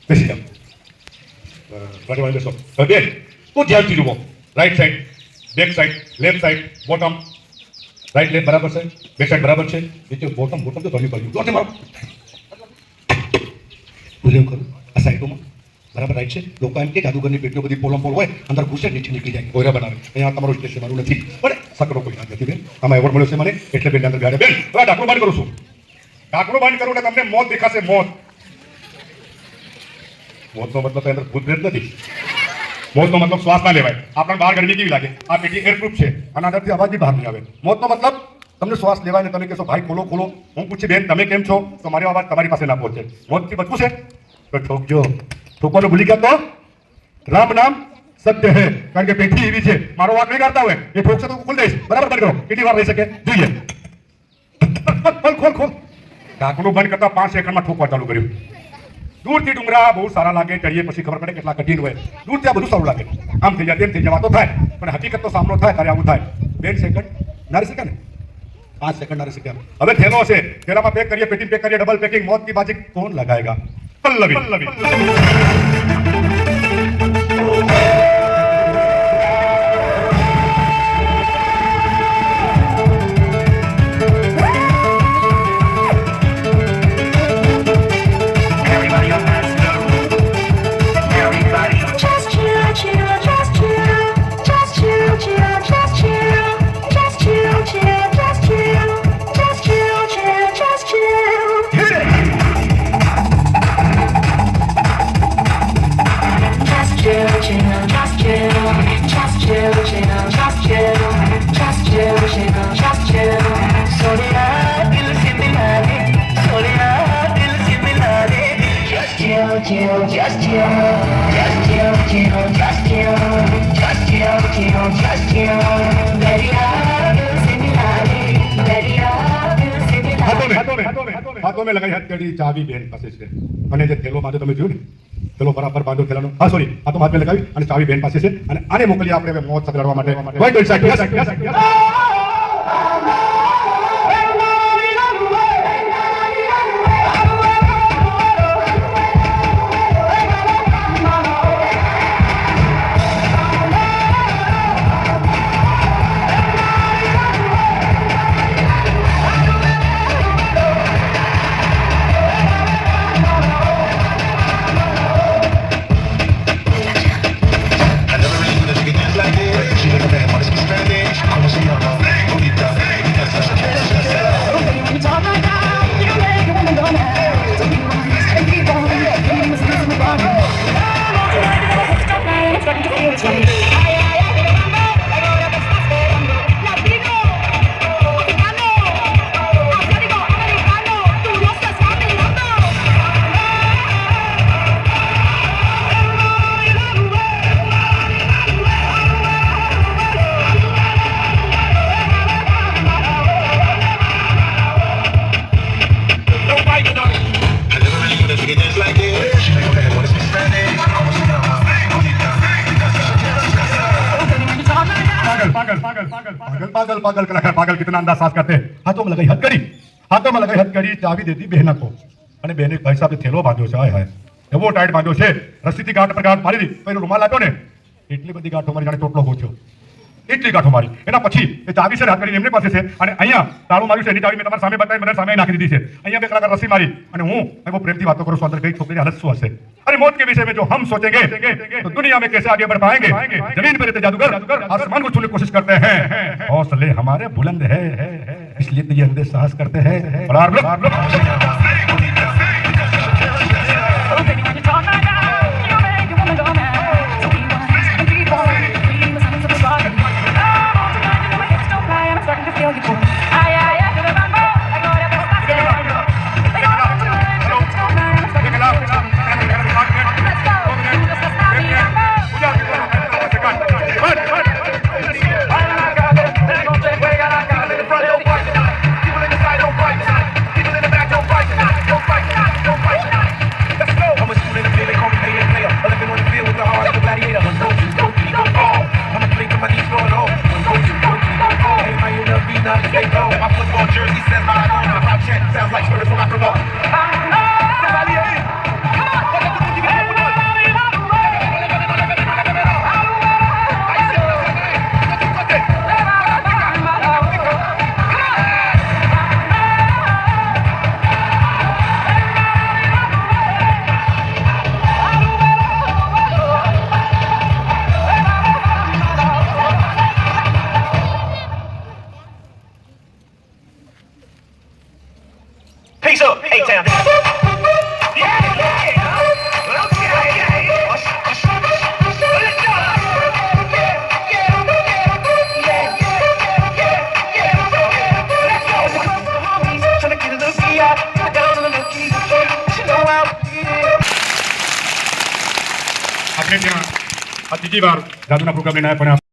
બેસી જાઓ. વાળી બેસો. હવે બેન તું ધ્યાનથી જુઓ. Right side, back side, left side, bottom. Right left બરાબર છે, બેક સાઈડ બરાબર છે, નીચે બોટમ બોટમ તો ભર્યું ભર્યું જોતે મારો ભૂલ્યું કરું આ સાઈડોમાં બરાબર રાઈટ છે. લોકો એમ કે જાદુગરની પેટીઓ બધી પોલમ પોલ હોય, અંદર ઘૂસે નીચે નીકળી જાય, કોયરા બનાવે. અહીંયા તમારું સ્ટેશન મારું નથી, પણ સકડો કોઈ ના નથી બેન. આમાં એવોર્ડ મળ્યો છે મને એટલે બેન અંદર ગાડે. બેન હવે ઢાંકણું બંધ કરું છું. ઢાંકણું બંધ કરું એટલે તમને મોત દેખાશે. મોતનો મતલબ અંદર ભૂત પ્રેત નથી. મોતનો મતલબ શ્વાસ ના લેવાય. આપણને બહાર ગરમી કેવી લાગે? આ પેટી એરપ્રૂફ છે અને અંદરથી અવાજ બી બહાર નહીં આવે. મોતનો મતલબ તમને શ્વાસ લેવાય ને તમે કહેશો ભાઈ ખોલો ખોલો. હું પૂછી બેન તમે કેમ છો, તો મારો અવાજ તમારી પાસે ના પહોંચે. મોતથી બચવું છે તો ઠોકજો. ઠોકવાનું ભૂલી ગયા તો રામ નામ સત્ય હે. કારણ કે પેટી એવી છે, મારો વાત નહીં કરતા હોય એ ઠોકશે તો ખોલી દઈશ. બરાબર બંધ કરો. કેટલી વાર રહી શકે જોઈએ. ખોલ. ઢાંકણું બંધ કરતા 5 સેકન્ડમાં ઠોકવા ચાલુ કર્યું. દૂરથી ડુંગરા બહુ સારા લાગે, ચડીએ પછી ખબર પડે કેટલા કઠિન હોય. દૂરથી આ બધું સારું લાગે, આમ થઈ જાય તેમ થઈ જાય, વાતો થાય, પણ હકીકતનો સામનો થાય ત્યારે આવું થાય. 2 સેકન્ડ ના રહી શકે ને, 5 સેકન્ડ ના રહી શકે. હવે થેલો હશે, થેલામાં પેક કરીએ, પેટી પેક કરીએ, ડબલ પેકિંગ. મોત की बाजी कौन लगाएगा? पल्लवी. हाथों में लगाई हथकड़ी चाबी बेन પાસે છે અને જે થેલો બાંધો તમે જોયું ને, થેલો બરાબર બાંધો થેલાનો. હા સોરી, આ તો હાથમાં લગાવી અને ચાવી બેન પાસે છે અને આને મોકલી આપણે હવે મોત સાથે લડવા માટે. Wait wait side. पागल कितना अंदाज साज करते हैं. हाथों में लगाई हथकड़ी, चाबी देती बहना को અને બેને ભાઈ સાહેબ થેલો બાંધ્યો છે. હાય એવો ટાઈટ બાંધ્યો છે, રસ્સીથી ગાંઠ પર ગાંઠ મારી દીધી. પછી રૂમાલ આપ્યો ને, એટલી બધી ગાંઠો મારી જાણે ટોટલો ગોચ્યો, એટલી ગાંઠો મારી. એના પછી એ ચાવી છે હથકડી એમની પાસે છે અને અહીંયા તાળું માર્યું છે. એની ચાવી મેં તમારી સામે બતાવી, મને સામે નાખી દીધી છે. અહીંયા 2 કલાક રસ્સી મારી અને હું બહુ પ્રેમથી વાતો કરું છું. અંદર કઈ છોકરીની હાલત શું હશે? अरे मौत के विषय में जो हम सोचेंगे तो दुनिया में कैसे आगे बढ़ पाएंगे. जमीन पर रहते जादूगर आसमान को छूने की कोशिश करते हैं. हौसले हमारे बुलंद है, इसलिए तो ये अंधे साहस करते हैं. So, hey, Sam. આપણે ત્યાં આ ત્રીજી વાર જાદુના પ્રોગ્રામ લઈને આવ્યા પણ